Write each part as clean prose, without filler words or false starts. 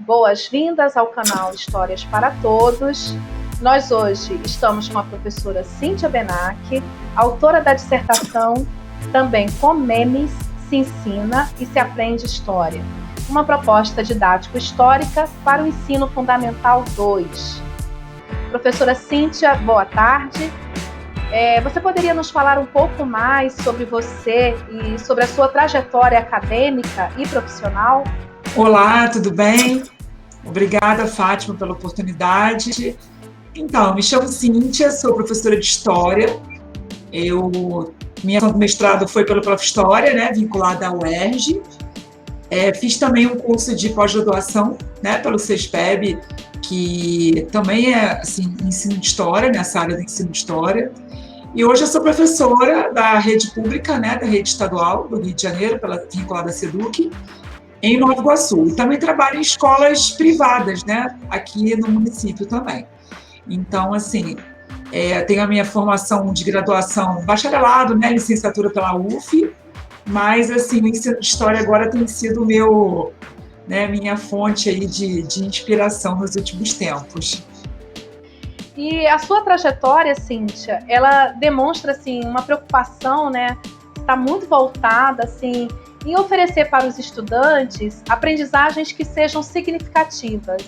Boas-vindas ao canal Histórias para Todos. Nós hoje estamos com a professora Cíntia Benac, autora da dissertação Também com Memes se ensina e se aprende história, uma proposta didático-histórica para o ensino fundamental 2. Professora Cíntia, boa tarde. Você poderia nos falar um pouco mais sobre você e sobre a sua trajetória acadêmica e profissional? Olá, tudo bem? Obrigada, Fátima, pela oportunidade. Então, me chamo Cíntia, sou professora de História. Minha mestrado foi pela Profhistória, né, vinculada à UERJ. Fiz também um curso de pós-graduação, né, pelo CESPEB, que também é assim, ensino de História, nessa área do ensino de História. E hoje eu sou professora da rede pública, né, da rede estadual do Rio de Janeiro, vinculada à SEDUC, em Nova Iguaçu. E também trabalho em escolas privadas, né, aqui no município também. Então, assim, tenho a minha formação de graduação, bacharelado, né, licenciatura pela UF, mas, assim, o ensino de História agora tem sido minha fonte aí de inspiração nos últimos tempos. E a sua trajetória, Cíntia, ela demonstra, assim, uma preocupação, né, está muito voltada, assim, em oferecer para os estudantes aprendizagens que sejam significativas.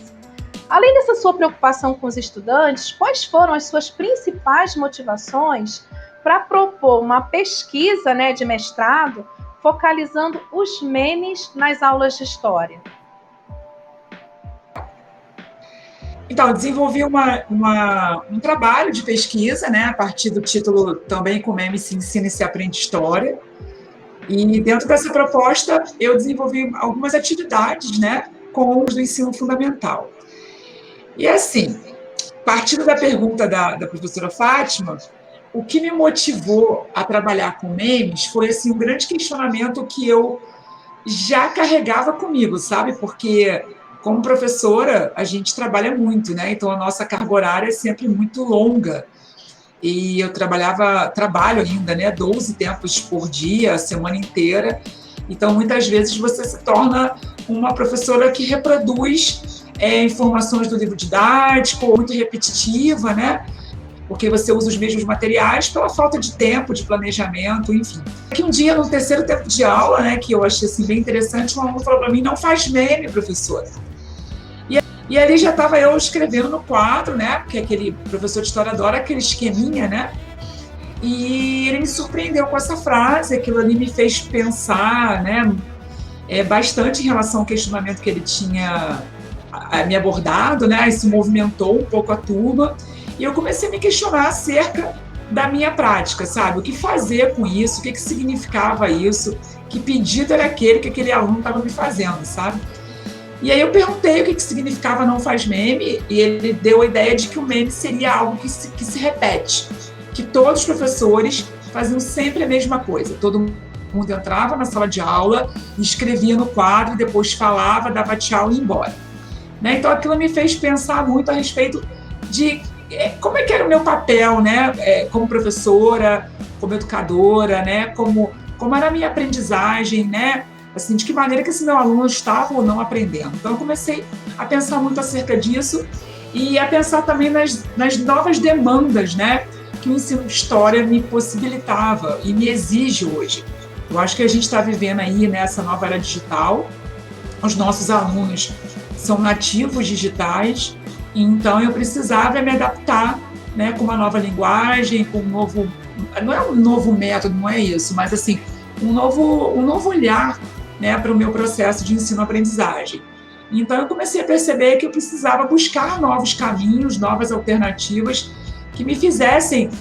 Além dessa sua preocupação com os estudantes, quais foram as suas principais motivações para propor uma pesquisa, né, de mestrado focalizando os memes nas aulas de história? Então, desenvolvi um trabalho de pesquisa, né, a partir do título Também com Memes se ensina e se aprende história. E dentro dessa proposta, eu desenvolvi algumas atividades, né, com os do ensino fundamental. E assim, partindo da pergunta da professora Fátima, o que me motivou a trabalhar com memes foi assim, um grande questionamento que eu já carregava comigo, sabe? Porque, como professora, a gente trabalha muito, né? Então, a nossa carga horária é sempre muito longa. E eu trabalho ainda, né, 12 tempos por dia, a semana inteira. Então, muitas vezes, você se torna uma professora que reproduz informações do livro didático, muito repetitiva, né? Porque você usa os mesmos materiais pela falta de tempo, de planejamento, enfim. Aqui um dia, no terceiro tempo de aula, né, que eu achei assim, bem interessante, um aluno falou para mim, não faz meme, professora. E ali já estava eu escrevendo no quadro, né? Porque aquele professor de história adora aquele esqueminha, né? E ele me surpreendeu com essa frase, aquilo ali me fez pensar, né? Bastante em relação ao questionamento que ele tinha me abordado, né? Isso movimentou um pouco a turma. E eu comecei a me questionar acerca da minha prática, sabe? O que fazer com isso? O que significava isso? Que pedido era aquele que aquele aluno estava me fazendo, sabe? E aí eu perguntei o que significava não faz meme, e ele deu a ideia de que o meme seria algo que se repete, que todos os professores faziam sempre a mesma coisa. Todo mundo entrava na sala de aula, escrevia no quadro, depois falava, dava tchau e ia embora. Né? Então aquilo me fez pensar muito a respeito de como é que era o meu papel, né? Como professora, como educadora, né? Como era a minha aprendizagem, né? Assim, de que maneira que esse meu aluno estava ou não aprendendo. Então, eu comecei a pensar muito acerca disso e a pensar também nas novas demandas, né, que o ensino de história me possibilitava e me exige hoje. Eu acho que a gente está vivendo aí nessa nova era digital, os nossos alunos são nativos digitais, então eu precisava me adaptar, né, com uma nova linguagem, com um novo... Não é um novo método, não é isso, mas assim, um novo olhar, né, para o meu processo de ensino-aprendizagem. Então, eu comecei a perceber que eu precisava buscar novos caminhos, novas alternativas que me fizessem,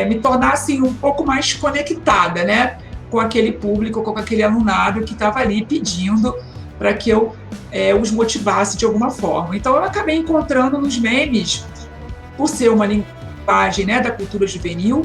me tornassem um pouco mais conectada, né, com aquele público, com aquele alunado que estava ali pedindo para que eu os motivasse de alguma forma. Então, eu acabei encontrando nos memes, por ser uma linguagem, né, da cultura juvenil,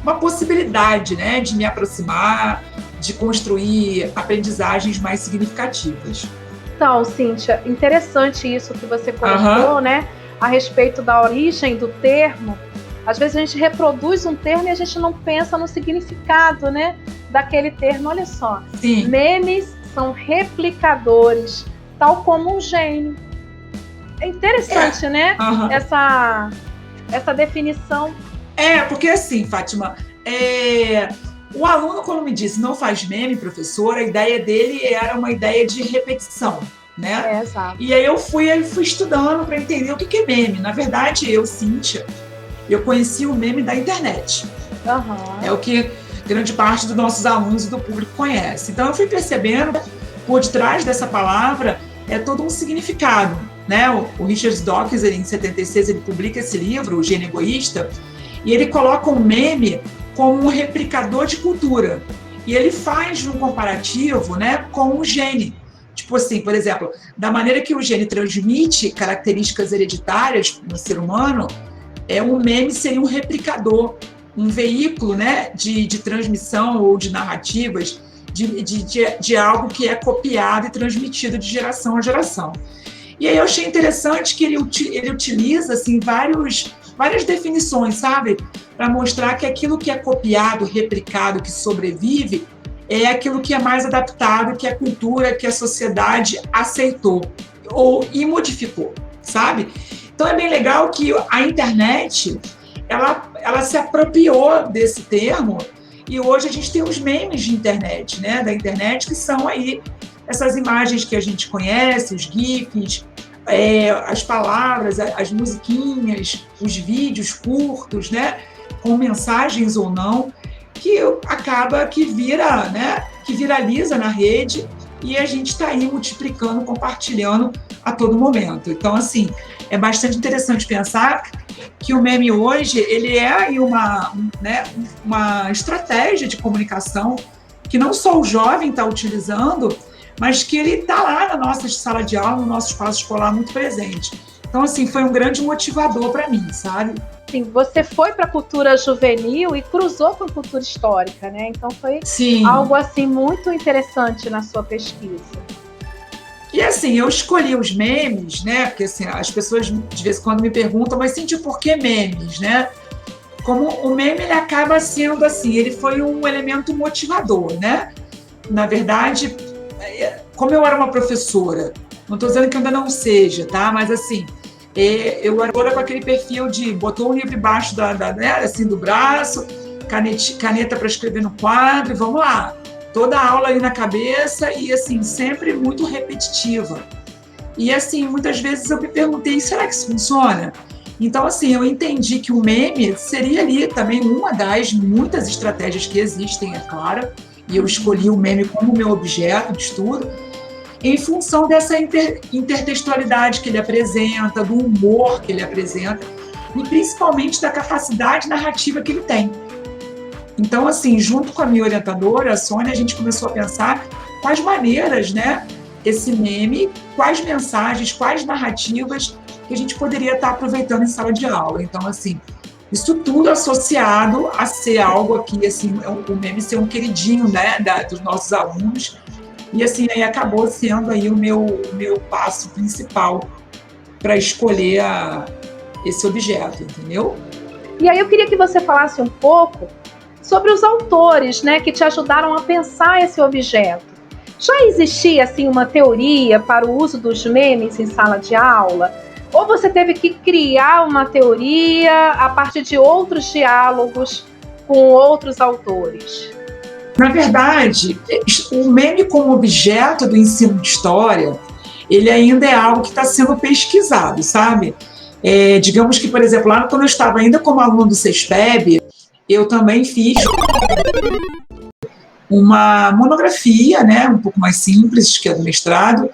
uma possibilidade, né, de me aproximar, de construir aprendizagens mais significativas. Então, Cíntia, interessante isso que você colocou, né, a respeito da origem do termo. Às vezes a gente reproduz um termo e a gente não pensa no significado, né, daquele termo. Olha só, Sim. Memes são replicadores, tal como um gênio. É interessante, né, essa definição. Porque assim, Fátima, o aluno, quando me disse não faz meme, professor, a ideia dele era uma ideia de repetição, né? Exato. E aí eu fui estudando para entender o que é meme. Na verdade, eu, Cíntia, eu conheci o meme da internet. É o que grande parte dos nossos alunos e do público conhece. Então eu fui percebendo, por detrás dessa palavra, é todo um significado, né? O Richard Dawkins, em 76, ele publica esse livro, O Gênio Egoísta, e ele coloca o meme como um replicador de cultura. E ele faz um comparativo, né, com o gene. Tipo assim, por exemplo, da maneira que o gene transmite características hereditárias no ser humano, um meme seria um replicador, um veículo, né, de transmissão ou de narrativas, de algo que é copiado e transmitido de geração a geração. E aí eu achei interessante que ele utiliza assim, várias definições, sabe? Para mostrar que aquilo que é copiado, replicado, que sobrevive, é aquilo que é mais adaptado, que a cultura, que a sociedade aceitou e modificou, sabe? Então é bem legal que a internet, ela se apropriou desse termo, e hoje a gente tem os memes de internet, né? Da internet, que são aí essas imagens que a gente conhece, os GIFs, as palavras, as musiquinhas, os vídeos curtos, né, com mensagens ou não, que acaba que vira, né, que viraliza na rede, e a gente está aí multiplicando, compartilhando a todo momento. Então, assim, é bastante interessante pensar que o meme hoje, ele é aí uma estratégia de comunicação que não só o jovem está utilizando, mas que ele está lá na nossa sala de aula, no nosso espaço escolar, muito presente. Então, assim, foi um grande motivador para mim, sabe? Sim, você foi para a cultura juvenil e cruzou com a cultura histórica, né? Então foi algo assim muito interessante na sua pesquisa. E assim, eu escolhi os memes, né? Porque assim, as pessoas de vez em quando me perguntam, mas Cíntia, por que memes, né? Como o meme, ele acaba sendo assim, ele foi um elemento motivador, né? Na verdade, como eu era uma professora, não estou dizendo que ainda não seja, tá? Mas assim, eu era com aquele perfil de botou o livro embaixo né, assim, do braço, caneta para escrever no quadro, e vamos lá. Toda a aula ali na cabeça e, assim, sempre muito repetitiva. E, assim, muitas vezes eu me perguntei, será que isso funciona? Então, assim, eu entendi que o meme seria ali também uma das muitas estratégias que existem, é claro, e eu escolhi o meme como meu objeto de estudo, em função dessa intertextualidade que ele apresenta, do humor que ele apresenta, e principalmente da capacidade narrativa que ele tem. Então, assim, junto com a minha orientadora, a Sônia, a gente começou a pensar quais maneiras, né, esse meme, quais mensagens, quais narrativas que a gente poderia estar aproveitando em sala de aula. Então, assim, isso tudo associado a ser algo aqui, assim, o meme ser um queridinho, né, dos nossos alunos. E, assim, aí acabou sendo aí o meu passo principal para escolher esse objeto, entendeu? E aí eu queria que você falasse um pouco sobre os autores, né, que te ajudaram a pensar esse objeto. Já existia, assim, uma teoria para o uso dos memes em sala de aula? Ou você teve que criar uma teoria a partir de outros diálogos com outros autores? Na verdade, o meme como objeto do ensino de história, ele ainda é algo que está sendo pesquisado, sabe? Digamos que, por exemplo, lá quando eu estava ainda como aluno do CESPEB, eu também fiz uma monografia, né, um pouco mais simples, que é do mestrado,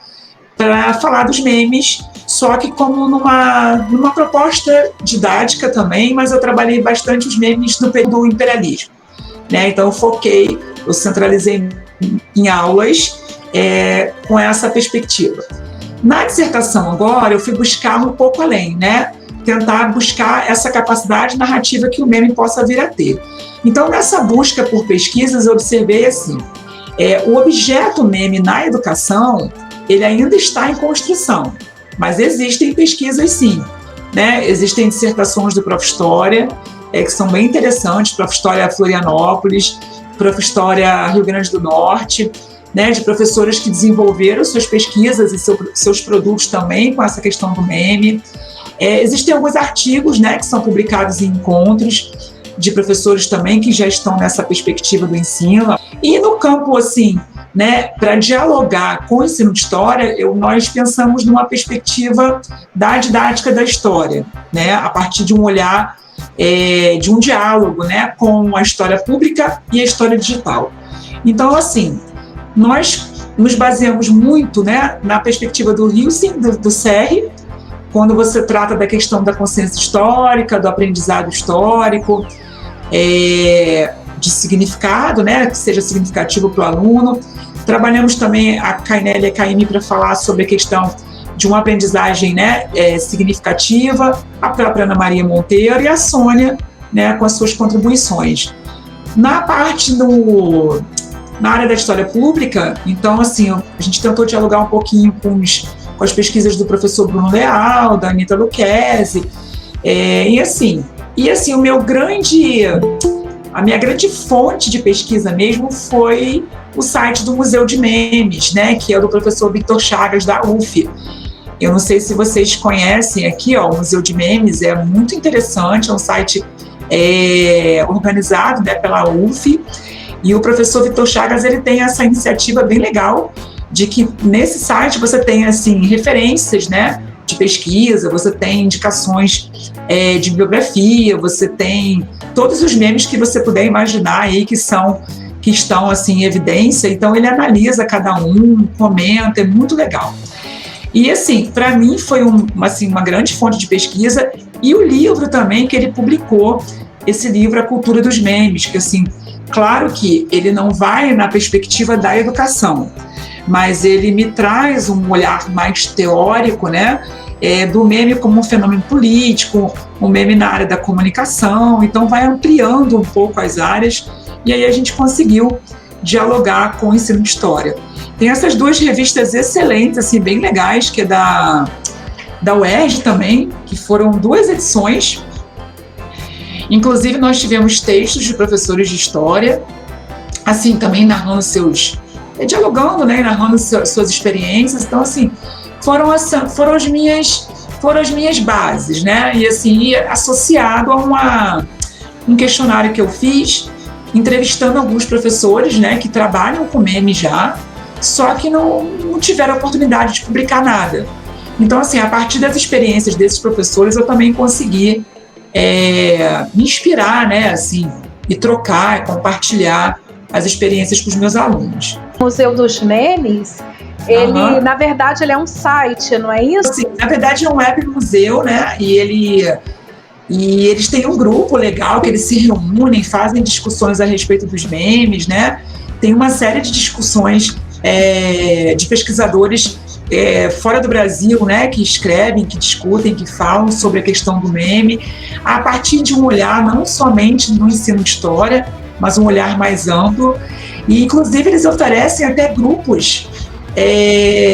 para falar dos memes, só que como numa proposta didática também, mas eu trabalhei bastante os memes no período do imperialismo, né? Então eu centralizei em aulas com essa perspectiva. Na dissertação agora, eu fui buscar um pouco além, né? tentar buscar essa capacidade narrativa que o meme possa vir a ter. Então, nessa busca por pesquisas, eu observei assim, o objeto meme na educação, ele ainda está em construção, mas existem pesquisas sim, né? Existem dissertações do Prof. História, que são bem interessantes, Prof. História Florianópolis, Prof. História Rio Grande do Norte, né, de professores que desenvolveram suas pesquisas e seus produtos também com essa questão do meme. Existem alguns artigos, né, que são publicados em encontros de professores também que já estão nessa perspectiva do ensino. E no campo, assim, né, para dialogar com o ensino de história, nós pensamos numa perspectiva da didática da história, né, a partir de um olhar, de um diálogo, né, com a história pública e a história digital. Então, assim, nós nos baseamos muito, né, na perspectiva do Hilsing, do Serre, quando você trata da questão da consciência histórica, do aprendizado histórico, de significado, né, que seja significativo para o aluno. Trabalhamos também a Kainele e a Caime para falar sobre a questão de uma aprendizagem, né, significativa, a própria Ana Maria Monteiro e a Sônia, né, com as suas contribuições. Na parte na área da história pública, então, assim, a gente tentou dialogar um pouquinho com as pesquisas do professor Bruno Leal, da Anitta Lucchesi, e assim, a minha grande fonte de pesquisa mesmo foi o site do Museu de Memes, né, que é do professor Victor Chagas, da UF. Eu não sei se vocês conhecem aqui, ó, o Museu de Memes é muito interessante, é um site organizado, né, pela UF, e o professor Victor Chagas, ele tem essa iniciativa bem legal de que nesse site você tem, assim, referências, né, de pesquisa, você tem indicações de bibliografia, você tem todos os memes que você puder imaginar aí que estão, assim, em evidência. Então, ele analisa cada um, comenta, é muito legal. E, assim, para mim foi uma grande fonte de pesquisa, e o livro também que ele publicou, esse livro, A Cultura dos Memes, que, assim, claro que ele não vai na perspectiva da educação, mas ele me traz um olhar mais teórico, né, do meme como um fenômeno político, um meme na área da comunicação, então vai ampliando um pouco as áreas, e aí a gente conseguiu dialogar com o ensino de história. Tem essas duas revistas excelentes, assim, bem legais, que é da UERJ também, que foram 2 edições. Inclusive, nós tivemos textos de professores de história, assim, também narrando dialogando, né, narrando suas experiências. Então, assim, foram as minhas bases, né, e assim, associado a um questionário que eu fiz, entrevistando alguns professores, né, que trabalham com meme já, só que não tiveram a oportunidade de publicar nada. Então, assim, a partir das experiências desses professores, eu também consegui me inspirar, né, assim, e trocar, compartilhar as experiências com os meus alunos. O Museu dos Memes, ele, na verdade, ele é um site, não é isso? Sim, na verdade é um web museu, né, e eles têm um grupo legal que eles se reúnem, fazem discussões a respeito dos memes, né, tem uma série de discussões de pesquisadores fora do Brasil, né, que escrevem, que discutem, que falam sobre a questão do meme, a partir de um olhar não somente no ensino de história, mas um olhar mais amplo. E, inclusive, eles oferecem até grupos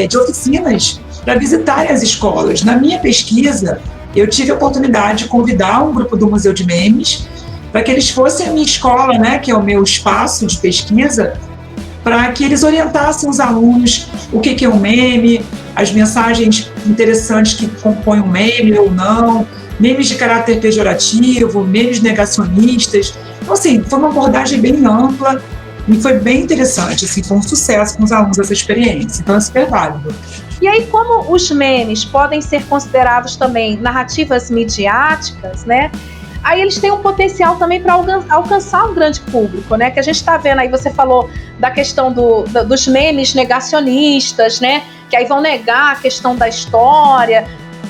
de oficinas para visitarem as escolas. Na minha pesquisa, eu tive a oportunidade de convidar um grupo do Museu de Memes para que eles fossem à minha escola, né, que é o meu espaço de pesquisa, para que eles orientassem os alunos o que é um meme, as mensagens interessantes que compõem um meme ou não, memes de caráter pejorativo, memes negacionistas. Então, assim, foi uma abordagem bem ampla e foi bem interessante, assim, foi um sucesso com os alunos essa experiência, então é super válido. E aí, como os memes podem ser considerados também narrativas midiáticas, né? Aí eles têm um potencial também para alcançar um grande público, né? Que a gente está vendo aí, você falou da questão dos memes negacionistas, né? Que aí vão negar a questão da história,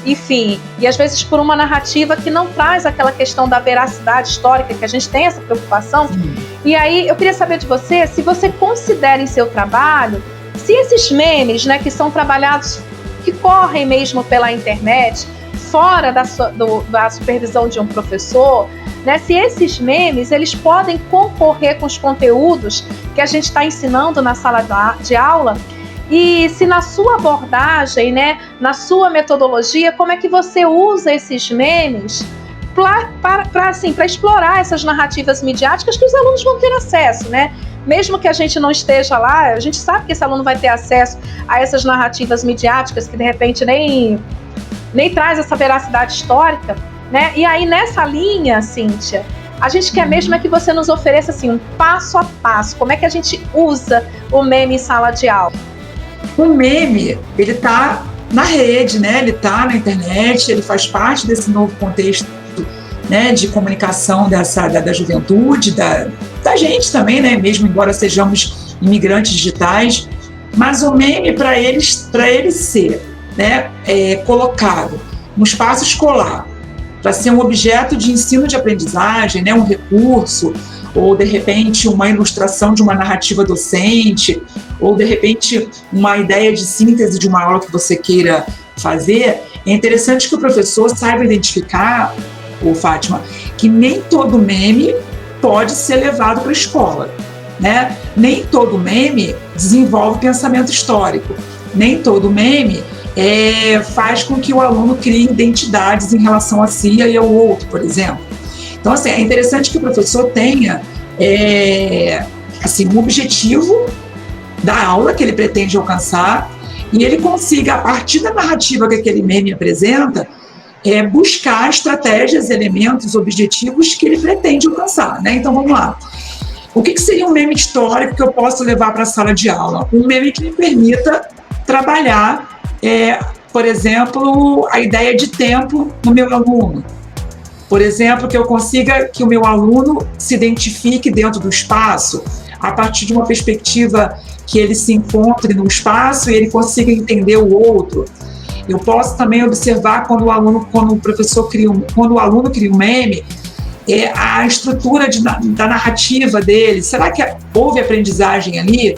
enfim. E às vezes por uma narrativa que não traz aquela questão da veracidade histórica, que a gente tem essa preocupação. Sim. E aí eu queria saber de você, se você considera em seu trabalho, se esses memes, né, que são trabalhados, que correm mesmo pela internet, fora da supervisão de um professor, né, se esses memes eles podem concorrer com os conteúdos que a gente está ensinando na sala de aula, e se na sua abordagem, né, na sua metodologia, como é que você usa esses memes para explorar essas narrativas midiáticas que os alunos vão ter acesso, né? Mesmo que a gente não esteja lá, a gente sabe que esse aluno vai ter acesso a essas narrativas midiáticas que de repente nem traz essa veracidade histórica, né? E aí nessa linha, Cíntia, a gente quer mesmo é que você nos ofereça assim, um passo a passo, como é que a gente usa o meme em sala de aula? O meme, ele está na rede, né? Ele está na internet, ele faz parte desse novo contexto, né, de comunicação da juventude, da gente também, né? Mesmo embora sejamos imigrantes digitais, mas o meme, para ele ser, né, colocado no espaço escolar, para ser um objeto de ensino de aprendizagem, né, um recurso, ou de repente uma ilustração de uma narrativa docente, ou de repente uma ideia de síntese de uma aula que você queira fazer, é interessante que o professor saiba identificar, Fátima, que nem todo meme pode ser levado para a escola, né? Nem todo meme desenvolve pensamento histórico, nem todo meme faz com que o aluno crie identidades em relação a si e ao outro, por exemplo. Então, assim, é interessante que o professor tenha um objetivo da aula que ele pretende alcançar e ele consiga, a partir da narrativa que aquele meme apresenta, buscar estratégias, elementos, objetivos que ele pretende alcançar, né? Então, vamos lá. O que seria um meme histórico que eu posso levar para a sala de aula? Um meme que me permita trabalhar, por exemplo, a ideia de tempo no meu aluno. Por exemplo, que eu consiga que o meu aluno se identifique dentro do espaço, a partir de uma perspectiva que ele se encontre no espaço e ele consiga entender o outro. Eu posso também observar quando o aluno cria um meme, a estrutura da narrativa dele. Será que houve aprendizagem ali?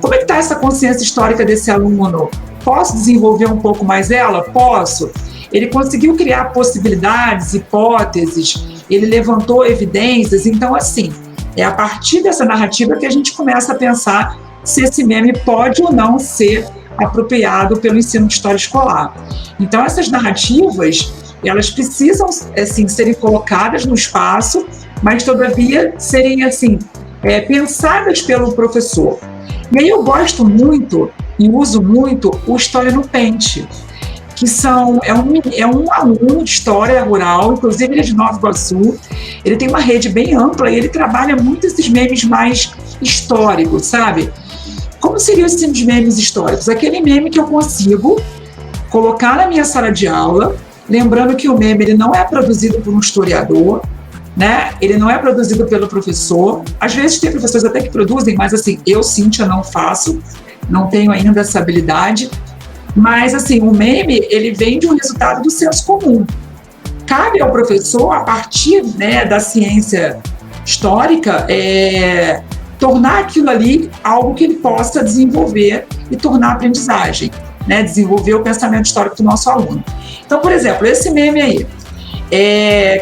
Como é que está essa consciência histórica desse aluno? Posso desenvolver um pouco mais ela? Posso. Ele conseguiu criar possibilidades, hipóteses, ele levantou evidências. Então, assim, é a partir dessa narrativa que a gente começa a pensar se esse meme pode ou não ser apropriado pelo ensino de história escolar. Então, essas narrativas, elas precisam, assim, serem colocadas no espaço, mas, todavia, serem, assim, pensadas pelo professor. E aí eu gosto muito e uso muito o História no Pente, que é um aluno de História Rural, inclusive ele é de Nova Iguaçu, ele tem uma rede bem ampla e ele trabalha muito esses memes mais históricos, sabe? Como seriam esses memes históricos? Aquele meme que eu consigo colocar na minha sala de aula, lembrando que o meme ele não é produzido por um historiador, né? Ele não é produzido pelo professor. Às vezes tem professores até que produzem, mas assim, eu, Cíntia, não faço, não tenho ainda essa habilidade. Mas assim, o meme, ele vem de um resultado do senso comum. Cabe ao professor, a partir, né, da ciência histórica, tornar aquilo ali algo que ele possa desenvolver e tornar a aprendizagem, né? Desenvolver o pensamento histórico do nosso aluno. Então, por exemplo, esse meme aí,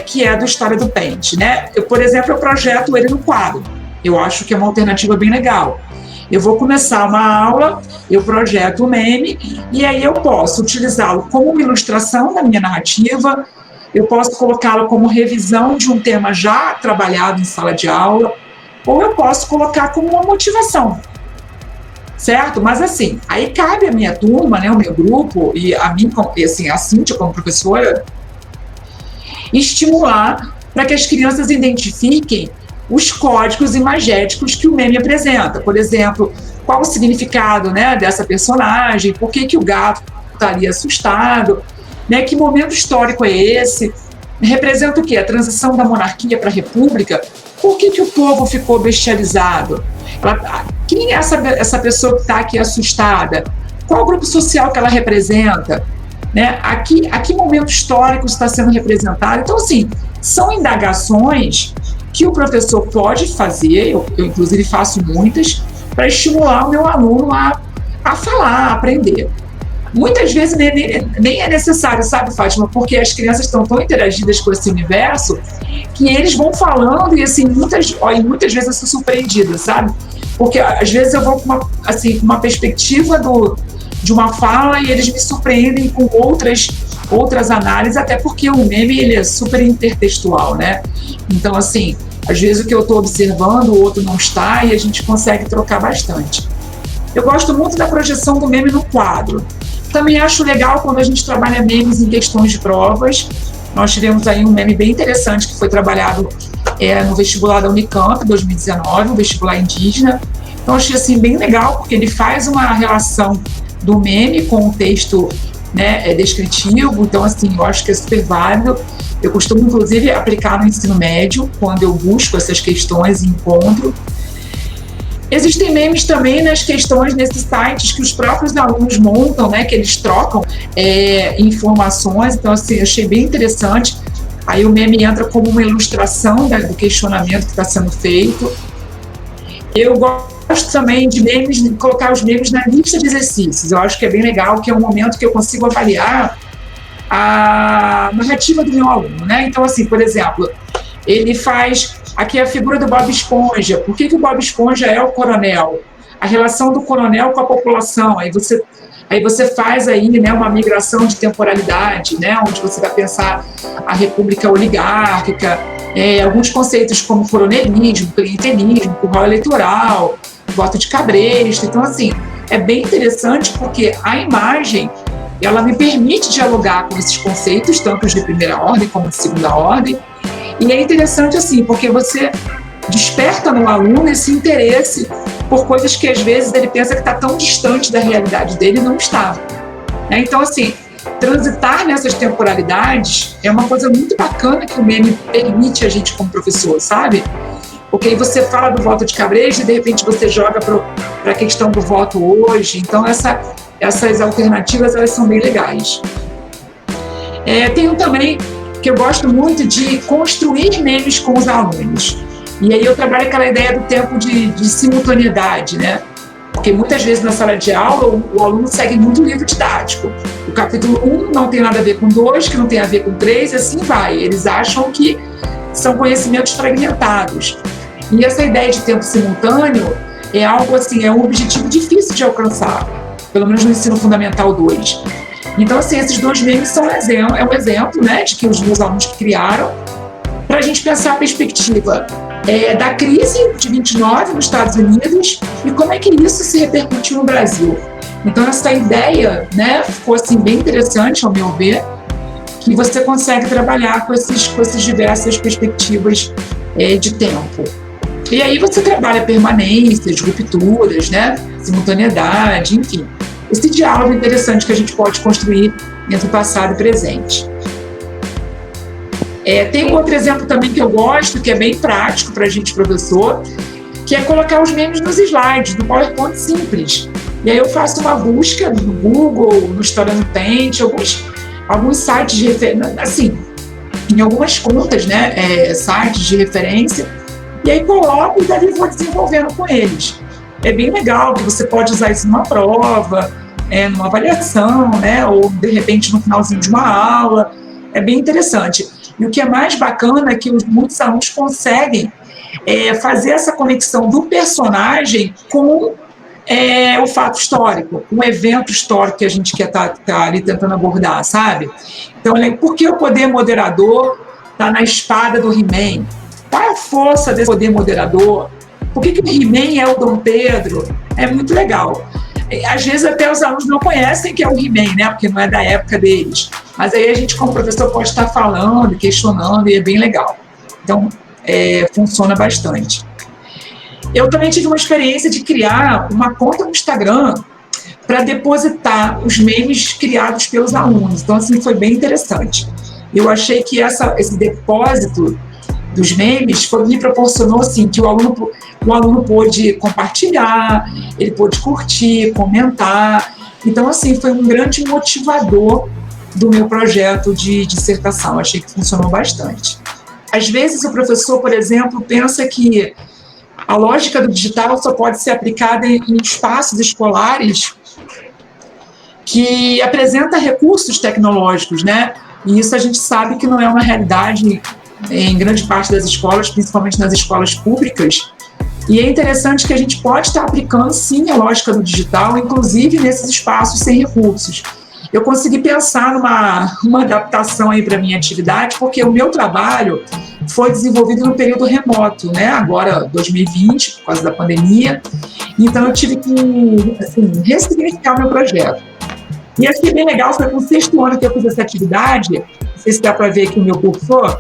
que é do História do Pente, né? Por exemplo, eu projeto ele no quadro. Eu acho que é uma alternativa bem legal. Eu vou começar uma aula, eu projeto o meme, e aí eu posso utilizá-lo como uma ilustração da minha narrativa, eu posso colocá-lo como revisão de um tema já trabalhado em sala de aula, ou eu posso colocar como uma motivação, certo? Mas assim, aí cabe a minha turma, né, o meu grupo, e a mim, assim, a Cíntia como professora, estimular para que as crianças identifiquem os códigos imagéticos que o meme apresenta. Por exemplo, qual o significado, né, dessa personagem, por que o gato está ali assustado, né, que momento histórico é esse, representa o quê? A transição da monarquia para a república. Por que o povo ficou bestializado? Quem é essa pessoa que está aqui assustada? Qual o grupo social que ela representa? Né? A que momento histórico está sendo representado? Então, assim, são indagações que o professor pode fazer, eu inclusive faço muitas, para estimular o meu aluno a falar, a aprender. Muitas vezes nem é necessário, sabe, Fátima? Porque as crianças estão tão interagidas com esse universo que eles vão falando e, assim, muitas vezes eu sou surpreendida, sabe? Porque, às vezes, eu vou com uma perspectiva de uma fala e eles me surpreendem com outras análises, até porque o meme, ele é super intertextual, né? Então, assim, às vezes o que eu estou observando, o outro não está, e a gente consegue trocar bastante. Eu gosto muito da projeção do meme no quadro. Também acho legal quando a gente trabalha memes em questões de provas. Nós tivemos aí um meme bem interessante que foi trabalhado no vestibular da Unicamp, 2019, um vestibular indígena. Então, achei assim, bem legal, porque ele faz uma relação do meme com o texto, né, descritivo. Então, assim, eu acho que é super válido. Eu costumo, inclusive, aplicar no ensino médio, quando eu busco essas questões e encontro. Existem memes também nas questões, nesses sites que os próprios alunos montam, né, que eles trocam informações. Então, assim, achei bem interessante. Aí o meme entra como uma ilustração, né, do questionamento que está sendo feito. Eu gosto também de memes, de colocar os memes na lista de exercícios. Eu acho que é bem legal, que é um momento que eu consigo avaliar a narrativa do meu aluno, né? Então, assim, por exemplo, ele faz aqui a figura do Bob Esponja. Por que o Bob Esponja é o coronel? A relação do coronel com a população. Aí você faz aí, né, uma migração de temporalidade, né, onde você vai pensar a república oligárquica, alguns conceitos como coronelismo, clientelismo, curral eleitoral, voto de cabresto. Então, assim, é bem interessante porque a imagem, ela me permite dialogar com esses conceitos, tanto os de primeira ordem como de segunda ordem. E é interessante, assim, porque você desperta no aluno esse interesse por coisas que, às vezes, ele pensa que está tão distante da realidade dele e não está. Então, assim, transitar nessas temporalidades é uma coisa muito bacana que o meme permite a gente como professor, sabe? Porque aí você fala do voto de cabresto e, de repente, você joga para a questão do voto hoje. Então, essas alternativas, elas são bem legais. Tenho também que eu gosto muito de construir memes com os alunos. E aí eu trabalho aquela ideia do tempo de simultaneidade, né? Porque muitas vezes na sala de aula o aluno segue muito o livro didático. O capítulo 1 não tem nada a ver com 2, que não tem a ver com 3, e assim vai. Eles acham que são conhecimentos fragmentados. E essa ideia de tempo simultâneo é algo assim, é um objetivo difícil de alcançar, pelo menos no ensino fundamental 2. Então, assim, esses dois memes são um exemplo, né, de que os meus alunos criaram, para a gente pensar a perspectiva da crise de 29 nos Estados Unidos e como é que isso se repercutiu no Brasil. Então, essa ideia, né, ficou assim, bem interessante, ao meu ver, que você consegue trabalhar com essas diversas perspectivas de tempo. E aí você trabalha permanências, rupturas, né, simultaneidade, enfim. Esse diálogo interessante que a gente pode construir entre passado e presente. Tem um outro exemplo também que eu gosto, que é bem prático para a gente, professor, que é colocar os memes nos slides, do PowerPoint simples. E aí eu faço uma busca no Google, no História no Paint, alguns sites de referência, assim, em algumas contas, né, sites de referência, e aí coloco e daí vou desenvolvendo com eles. É bem legal que você pode usar isso numa prova, numa avaliação, né, ou de repente no finalzinho de uma aula. É bem interessante. E o que é mais bacana é que muitos alunos conseguem fazer essa conexão do personagem com o fato histórico, um evento histórico que a gente quer tá ali tentando abordar, sabe? Então, por que o poder moderador está na espada do He-Man? Qual é a força desse poder moderador? Por que o He-Man é o Dom Pedro? É muito legal. Às vezes até os alunos não conhecem que é o He-Man, né? Porque não é da época deles. Mas aí a gente, como professor, pode estar falando, questionando, e é bem legal. Então, funciona bastante. Eu também tive uma experiência de criar uma conta no Instagram para depositar os memes criados pelos alunos. Então, assim, foi bem interessante. Eu achei que esse depósito dos memes me proporcionou assim, que o aluno pôde compartilhar, ele pôde curtir, comentar. Então, assim, foi um grande motivador do meu projeto de dissertação. Achei que funcionou bastante. Às vezes, o professor, por exemplo, pensa que a lógica do digital só pode ser aplicada em espaços escolares que apresenta recursos tecnológicos, né? E isso a gente sabe que não é uma realidade em grande parte das escolas, principalmente nas escolas públicas. E é interessante que a gente pode estar aplicando, sim, a lógica do digital, inclusive nesses espaços sem recursos. Eu consegui pensar numa adaptação aí para a minha atividade, porque o meu trabalho foi desenvolvido no período remoto, né? Agora, 2020, por causa da pandemia. Então, eu tive que, assim, ressignificar o meu projeto. E achei bem legal, foi com o 6º ano que eu fiz essa atividade. Não sei se dá para ver aqui o meu cursor.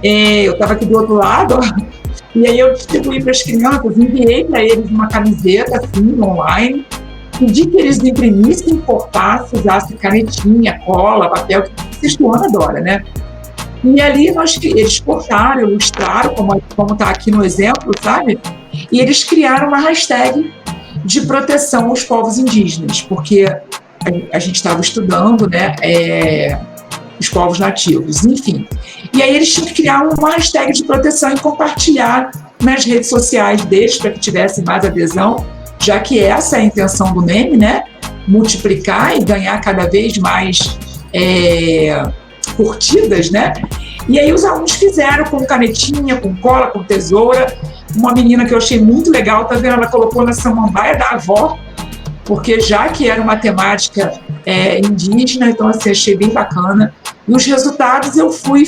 Eu estava aqui do outro lado, ó. E aí eu distribuí para as crianças, enviei para eles uma camiseta, assim, online, pedi que eles imprimissem, cortassem, usassem canetinha, cola, papel, que o 6º ano adora, né? E ali eles cortaram, ilustraram, como está aqui no exemplo, sabe? E eles criaram uma hashtag de proteção aos povos indígenas, porque a gente estava estudando, né, os povos nativos, enfim. E aí eles tinham que criar uma hashtag de proteção e compartilhar nas redes sociais deles para que tivesse mais adesão, já que essa é a intenção do meme, né? Multiplicar e ganhar cada vez mais curtidas, né? E aí os alunos fizeram com canetinha, com cola, com tesoura. Uma menina que eu achei muito legal, tá vendo? Ela colocou na samambaia da avó, porque já que era uma temática indígena, então assim, achei bem bacana. E os resultados eu fui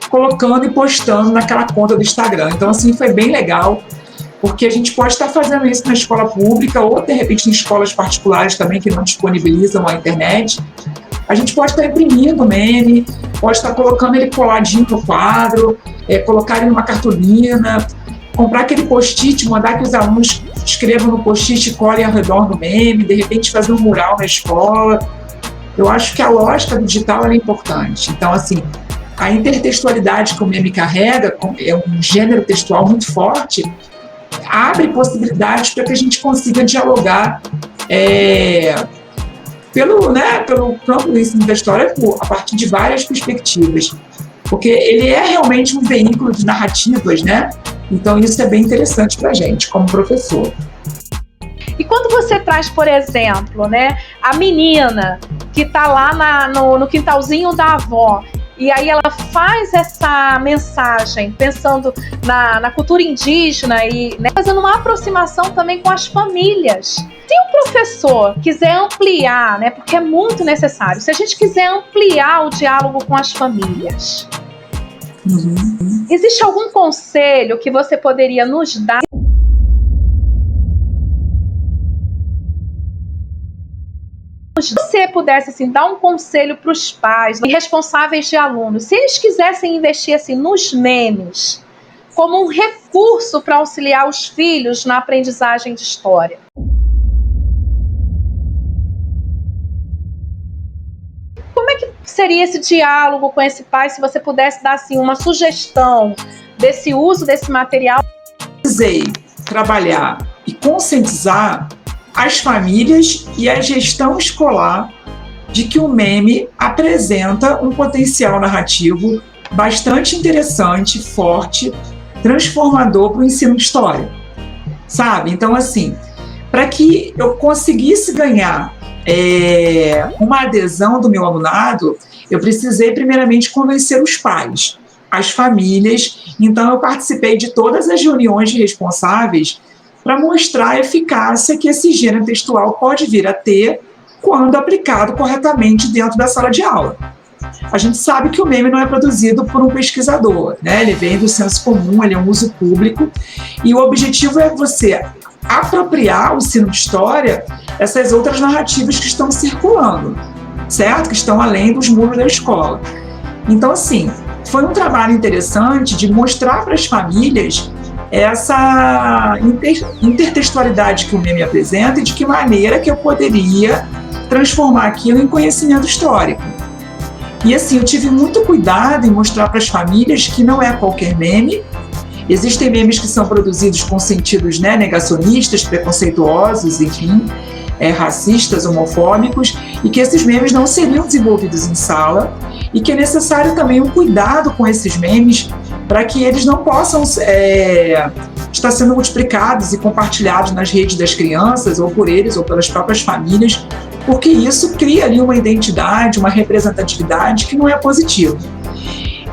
colocando e postando naquela conta do Instagram. Então assim, foi bem legal, porque a gente pode estar fazendo isso na escola pública ou de repente em escolas particulares também que não disponibilizam a internet. A gente pode estar imprimindo o meme, pode estar colocando ele coladinho no quadro, colocar ele numa cartolina, comprar aquele post-it, mandar que os alunos escrevam no post-it e colhem ao redor do meme, de repente fazer um mural na escola. Eu acho que a lógica do digital é importante. Então, assim, a intertextualidade que o meme carrega, é um gênero textual muito forte, abre possibilidades para que a gente consiga dialogar pelo campo do ensino da história a partir de várias perspectivas, porque ele é realmente um veículo de narrativas, né? Então isso é bem interessante para a gente, como professor. E quando você traz, por exemplo, né, a menina que está lá no quintalzinho da avó, e aí ela faz essa mensagem pensando na cultura indígena e, né, fazendo uma aproximação também com as famílias. Se o professor quiser ampliar, né, porque é muito necessário, se a gente quiser ampliar o diálogo com as famílias, existe algum conselho que você poderia nos dar? Se você pudesse assim, dar um conselho para os pais e responsáveis de alunos, se eles quisessem investir assim, nos memes como um recurso para auxiliar os filhos na aprendizagem de história, como é que seria esse diálogo com esse pai, se você pudesse dar assim, uma sugestão desse uso desse material? Precisei trabalhar e conscientizar as famílias e a gestão escolar de que o meme apresenta um potencial narrativo bastante interessante, forte, transformador para o ensino de história, sabe? Então, assim, para que eu conseguisse ganhar uma adesão do meu alunado, eu precisei primeiramente convencer os pais, as famílias. Então eu participei de todas as reuniões de responsáveis para mostrar a eficácia que esse gênero textual pode vir a ter quando aplicado corretamente dentro da sala de aula. A gente sabe que o meme não é produzido por um pesquisador, né? Ele vem do senso comum, ele é um uso público, e o objetivo é você apropriar o ensino de história essas outras narrativas que estão circulando, certo? Que estão além dos muros da escola. Então, assim, foi um trabalho interessante de mostrar para as famílias essa intertextualidade que o meme apresenta e de que maneira que eu poderia transformar aquilo em conhecimento histórico. E assim, eu tive muito cuidado em mostrar para as famílias que não é qualquer meme. Existem memes que são produzidos com sentidos, né, negacionistas, preconceituosos, enfim, racistas, homofóbicos, e que esses memes não seriam desenvolvidos em sala, e que é necessário também um cuidado com esses memes para que eles não possam estar sendo multiplicados e compartilhados nas redes das crianças, ou por eles, ou pelas próprias famílias, porque isso cria ali uma identidade, uma representatividade que não é positiva.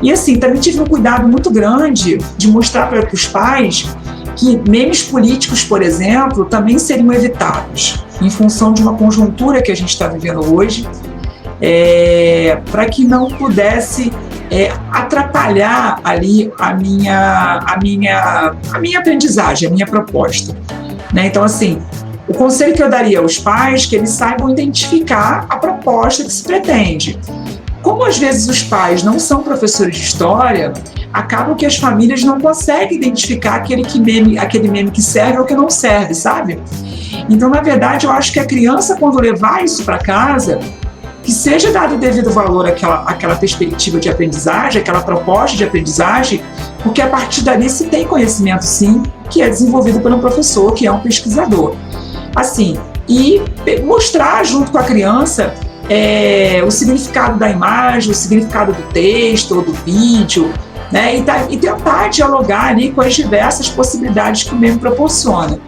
E assim, também tive um cuidado muito grande de mostrar para os pais que memes políticos, por exemplo, também seriam evitados, em função de uma conjuntura que a gente está vivendo hoje, para que não pudesse atrapalhar ali a minha aprendizagem, a minha proposta. Né? Então, assim, o conselho que eu daria aos pais é que eles saibam identificar a proposta que se pretende. Como às vezes os pais não são professores de história, acaba que as famílias não conseguem identificar aquele meme que serve ou que não serve, sabe? Então, na verdade, eu acho que a criança, quando levar isso para casa, que seja dado o devido valor àquela perspectiva de aprendizagem, àquela proposta de aprendizagem, porque a partir dali se tem conhecimento, sim, que é desenvolvido pelo professor, que é um pesquisador. Assim, e mostrar junto com a criança o significado da imagem, o significado do texto ou do vídeo, né? E tentar dialogar ali com as diversas possibilidades que o meme proporciona.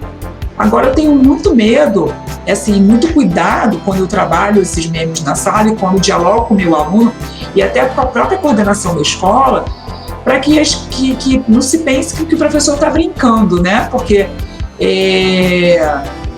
Agora, eu tenho muito medo, assim, muito cuidado quando eu trabalho esses memes na sala e quando eu dialogo com o meu aluno e até com a própria coordenação da escola, para que não se pense que o professor está brincando, né? Porque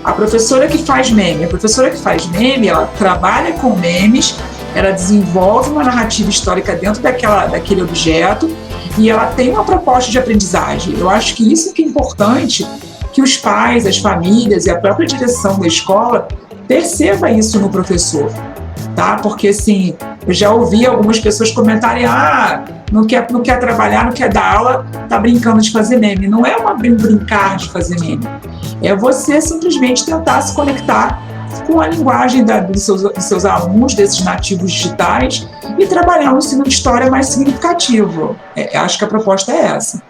a professora que faz meme, ela trabalha com memes, ela desenvolve uma narrativa histórica dentro daquele objeto e ela tem uma proposta de aprendizagem. Eu acho que isso que é importante, que os pais, as famílias e a própria direção da escola perceba isso no professor, tá? Porque, assim, eu já ouvi algumas pessoas comentarem: não quer trabalhar, não quer dar aula, tá brincando de fazer meme. Não é brincar de fazer meme. É você simplesmente tentar se conectar com a linguagem dos seus alunos, desses nativos digitais, e trabalhar um ensino de história mais significativo. Acho que a proposta é essa.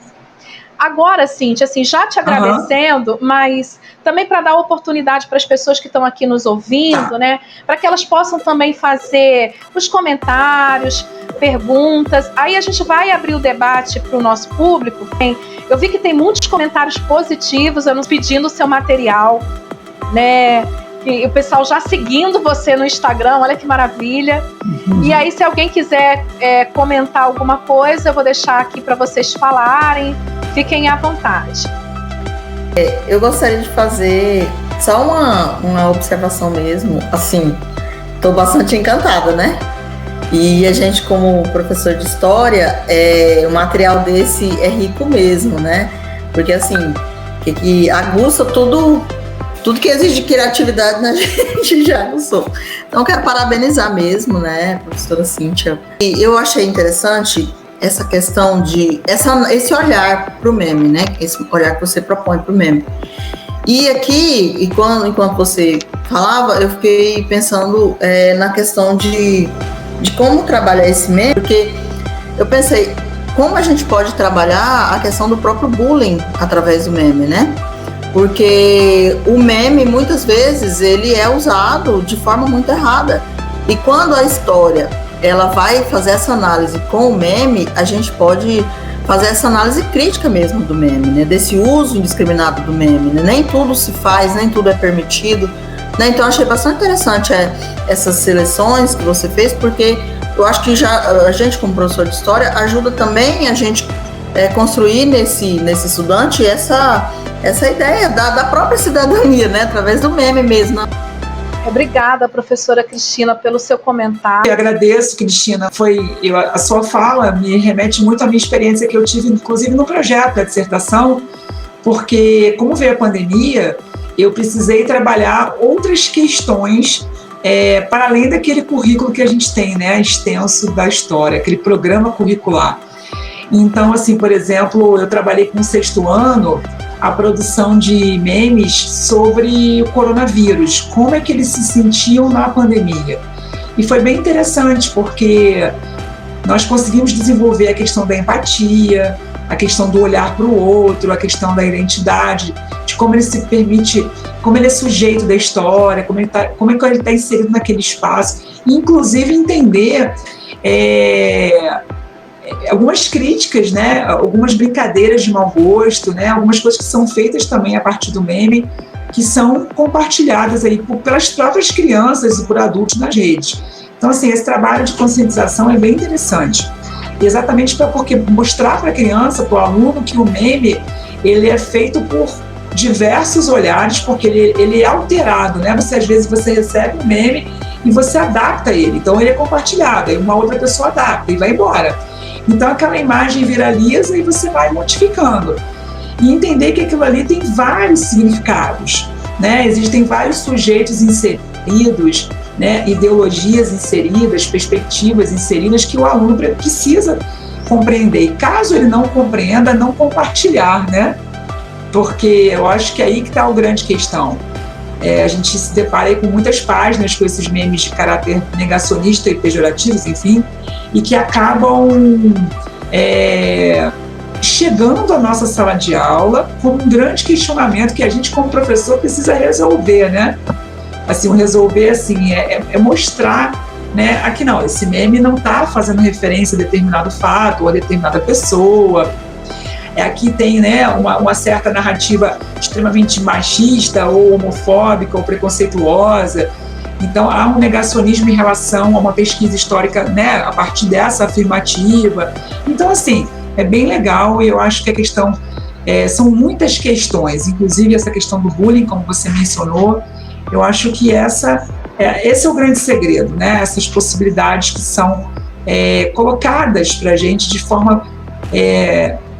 Agora, Cíntia, assim, já te agradecendo, mas também para dar oportunidade para as pessoas que estão aqui nos ouvindo, né, para que elas possam também fazer os comentários, perguntas. Aí a gente vai abrir o debate para o nosso público. Eu vi que tem muitos comentários positivos, nos pedindo o seu material, né? E o pessoal já seguindo você no Instagram, olha que maravilha. E aí, se alguém quiser comentar alguma coisa, eu vou deixar aqui para vocês falarem. Fiquem à vontade. Eu gostaria de fazer só uma observação mesmo. Assim, estou bastante encantada, né? E a gente, como professor de história, o material desse é rico mesmo, né? Porque, assim, que aguça tudo que exige de criatividade na gente já aguçou. Então, quero parabenizar mesmo, né, professora Cíntia. E eu achei interessante essa questão esse olhar para o meme, né? Esse olhar que você propõe para o meme. E aqui, enquanto você falava, eu fiquei pensando na questão de como trabalhar esse meme, porque eu pensei, como a gente pode trabalhar a questão do próprio bullying através do meme, né? Porque o meme, muitas vezes, ele é usado de forma muito errada. E quando a história ela vai fazer essa análise com o meme, a gente pode fazer essa análise crítica mesmo do meme, né? Desse uso indiscriminado do meme, né? Nem tudo se faz, nem tudo é permitido, né? Então, achei bastante interessante essas seleções que você fez, porque eu acho que a gente, como professor de história, ajuda também a gente construir nesse estudante essa ideia da própria cidadania, né? Através do meme mesmo, né? Obrigada, professora Cristina, pelo seu comentário. Eu agradeço, Cristina. A sua fala me remete muito à minha experiência que eu tive, inclusive, no projeto da dissertação, porque, como veio a pandemia, eu precisei trabalhar outras questões para além daquele currículo que a gente tem, né, extenso da história, aquele programa curricular. Então, assim, por exemplo, eu trabalhei com o 6º ano a produção de memes sobre o coronavírus, como é que eles se sentiam na pandemia. E foi bem interessante, porque nós conseguimos desenvolver a questão da empatia, a questão do olhar para o outro, a questão da identidade, de como ele se permite, como ele é sujeito da história, como é que ele está inserido naquele espaço, e inclusive entender algumas críticas, né, algumas brincadeiras de mau gosto, né, algumas coisas que são feitas também a partir do meme, que são compartilhadas aí pelas próprias crianças e por adultos nas redes. Então, assim, esse trabalho de conscientização é bem interessante. Exatamente porque mostrar para a criança, para o aluno, que o meme ele é feito por diversos olhares, porque ele é alterado, né? Às vezes você recebe um meme e você adapta ele, então ele é compartilhado, aí uma outra pessoa adapta e vai embora. Então aquela imagem viraliza e você vai modificando. E entender que aquilo ali tem vários significados, né? Existem vários sujeitos inseridos, né? Ideologias inseridas, perspectivas inseridas que o aluno precisa compreender. E caso ele não compreenda, não compartilhar, né? Porque eu acho que é aí que está a grande questão. A gente se depara aí com muitas páginas com esses memes de caráter negacionista e pejorativos, enfim, e que acabam chegando à nossa sala de aula com um grande questionamento que a gente, como professor, precisa resolver, né? Assim, resolver assim, é mostrar, né? Aqui não, esse meme não está fazendo referência a determinado fato ou a determinada pessoa. Aqui tem, né, uma certa narrativa extremamente machista ou homofóbica ou preconceituosa. Então há um negacionismo em relação a uma pesquisa histórica, né, a partir dessa afirmativa. Então, assim, é bem legal e eu acho que a questão, são muitas questões, inclusive essa questão do bullying, como você mencionou. Eu acho que esse é o grande segredo, né? Essas possibilidades que são colocadas para a gente de forma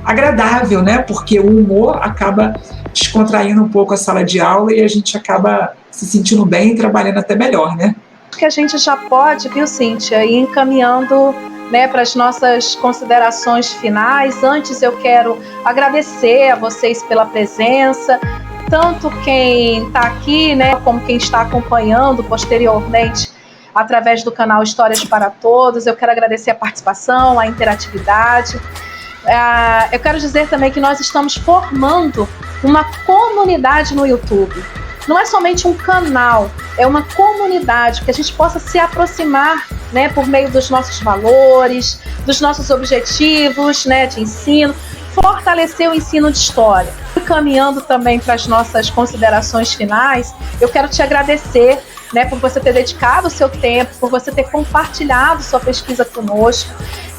agradável, né? Porque o humor acaba descontraindo um pouco a sala de aula e a gente acaba se sentindo bem e trabalhando até melhor, né? Acho que a gente já pode, viu, Cíntia, ir encaminhando, né, para as nossas considerações finais. Antes eu quero agradecer a vocês pela presença, tanto quem está aqui, né, como quem está acompanhando posteriormente através do canal Histórias para Todos. Eu quero agradecer a participação, a interatividade. Eu quero dizer também que nós estamos formando uma comunidade no YouTube. Não é somente um canal, é uma comunidade que a gente possa se aproximar, né, por meio dos nossos valores, dos nossos objetivos, né, de ensino, fortalecer o ensino de história. Caminhando também para as nossas considerações finais, eu quero te agradecer, né, por você ter dedicado o seu tempo, por você ter compartilhado sua pesquisa conosco.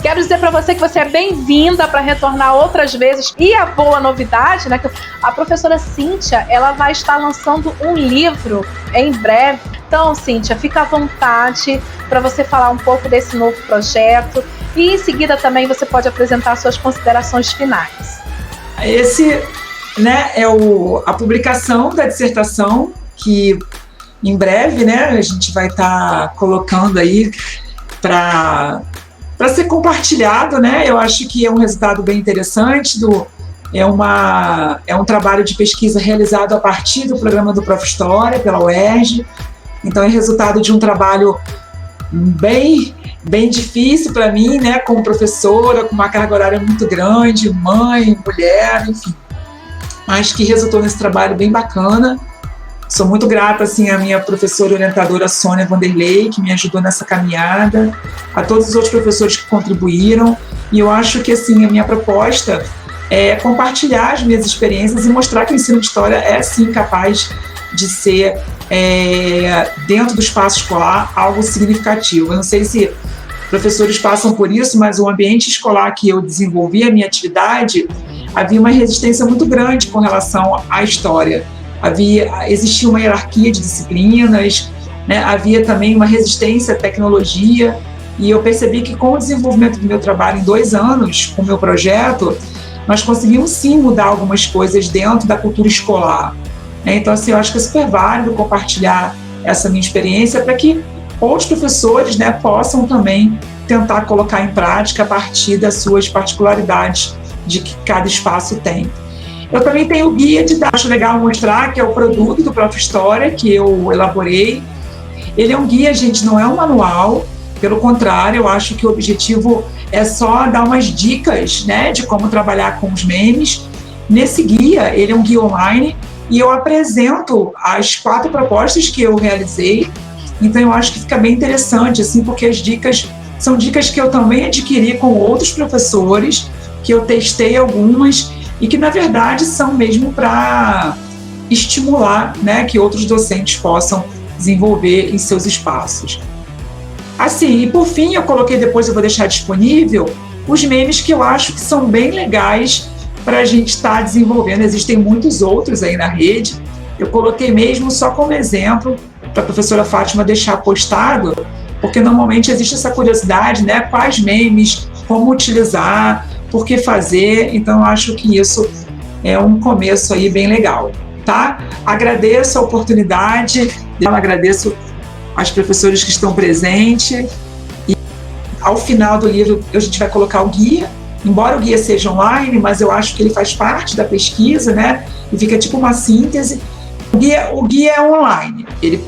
Quero dizer para você que você é bem-vinda para retornar outras vezes. E a boa novidade, né, que a professora Cíntia, ela vai estar lançando um livro em breve. Então, Cíntia, fica à vontade para você falar um pouco desse novo projeto e em seguida também você pode apresentar suas considerações finais. Esse, né, é a publicação da dissertação que em breve, né, a gente vai estar colocando aí para ser compartilhado, né? Eu acho que é um resultado bem interessante, é um trabalho de pesquisa realizado a partir do programa do Prof. História, pela UERJ. Então é resultado de um trabalho bem difícil para mim, né, como professora, com uma carga horária muito grande, mãe, mulher, enfim, mas que resultou nesse trabalho bem bacana. Sou muito grata, assim, à minha professora orientadora Sônia Vanderlei, que me ajudou nessa caminhada, a todos os outros professores que contribuíram, e eu acho que, assim, a minha proposta é compartilhar as minhas experiências e mostrar que o ensino de história é, sim, capaz de ser, dentro do espaço escolar, algo significativo. Eu não sei se professores passam por isso, mas o ambiente escolar que eu desenvolvi, a minha atividade, havia uma resistência muito grande com relação à história. Existia uma hierarquia de disciplinas, né? Havia também uma resistência à tecnologia, e eu percebi que com o desenvolvimento do meu trabalho em 2 anos, com o meu projeto, nós conseguimos sim mudar algumas coisas dentro da cultura escolar, né? Então, assim, eu acho que é super válido compartilhar essa minha experiência para que outros professores, né, possam também tentar colocar em prática a partir das suas particularidades de que cada espaço tem. Eu também tenho o guia de dados, acho legal mostrar, que é o produto do Prof. História, que eu elaborei. Ele é um guia, gente, não é um manual, pelo contrário, eu acho que o objetivo é só dar umas dicas, né, de como trabalhar com os memes. Nesse guia, ele é um guia online, e eu apresento as 4 propostas que eu realizei. Então eu acho que fica bem interessante, assim, porque as dicas são dicas que eu também adquiri com outros professores, que eu testei algumas, e que, na verdade, são mesmo para estimular, né, que outros docentes possam desenvolver em seus espaços. Assim, e por fim, eu coloquei, depois eu vou deixar disponível, os memes que eu acho que são bem legais para a gente estar desenvolvendo. Existem muitos outros aí na rede. Eu coloquei mesmo só como exemplo para a professora Fátima deixar postado, porque normalmente existe essa curiosidade, né? Quais memes, como utilizar, por que fazer. Então, eu acho que isso é um começo aí bem legal, tá? Agradeço a oportunidade, eu agradeço aos professores que estão presentes. E ao final do livro, a gente vai colocar o guia. Embora o guia seja online, mas eu acho que ele faz parte da pesquisa, né? E fica tipo uma síntese. O guia é online. Eu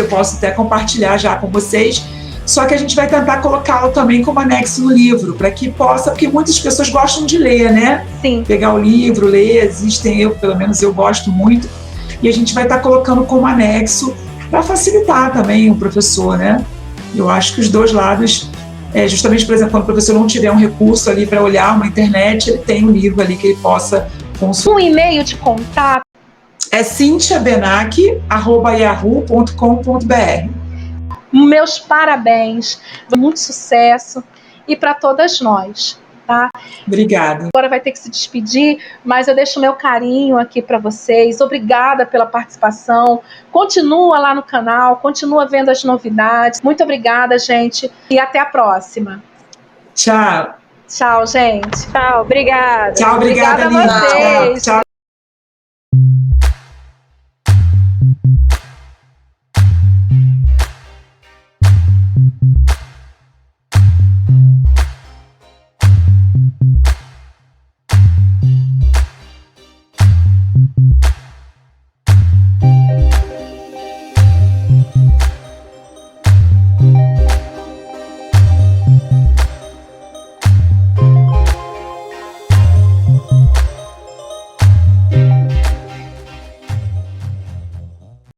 posso até compartilhar já com vocês, só que a gente vai tentar colocá-lo também como anexo no livro, para que possa, porque muitas pessoas gostam de ler, né? Sim. Pegar o livro, ler, pelo menos eu gosto muito, e a gente vai estar colocando como anexo para facilitar também o professor, né? Eu acho que os dois lados, justamente, por exemplo, quando o professor não tiver um recurso ali para olhar uma internet, ele tem um livro ali que ele possa consultar. Um e-mail de contato é cinciabenac@yahoo.com.br. Meus parabéns, muito sucesso e para todas nós, tá? Obrigada. Agora vai ter que se despedir, mas eu deixo meu carinho aqui para vocês. Obrigada pela participação. Continua lá no canal, continua vendo as novidades. Muito obrigada, gente, e até a próxima. Tchau. Tchau, gente. Tchau, obrigada. Tchau, obrigada, Obrigada a vocês. Tchau.